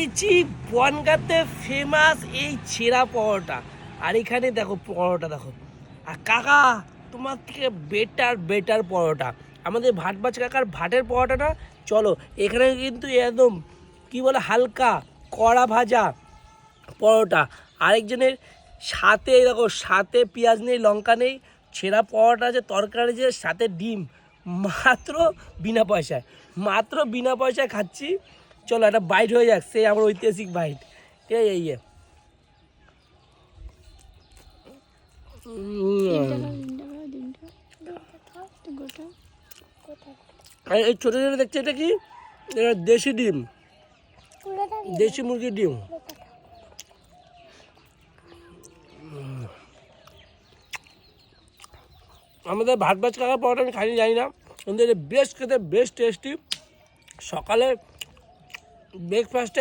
নিয়েছি বনগাঁতে ফেমাস এই ছেঁড়া পরোটা। আর এখানে দেখো পরোটা দেখো। আর কাকা তোমার থেকে বেটার পরোটা। আমাদের ভাটবাজ কাকার ভাটের পরোটাটা চলো এখানে কিন্তু একদম কি বলে হালকা কড়া ভাজা পরোটা। আরেকজনের সাথে দেখো সাথে পেঁয়াজ নেই লঙ্কা নেই, ছেঁড়া পরোটা আছে, তরকারি যে সাথে ডিম, মাত্র বিনা পয়সায় খাচ্ছি। চলো একটা বাইট হয়ে যাক, সেই আমার ঐতিহাসিক বাইট। এই এই ছোটো ছোটো দেখছি এটা কি? এটা দেশি ডিম, দেশি মুরগির ডিম। আমাদের ভাতবাজ কাকা পরোটা আমি খাইনি জানি না, কিন্তু এটা বেশ খেতে বেশ টেস্টি। সকালে ব্রেকফাস্টে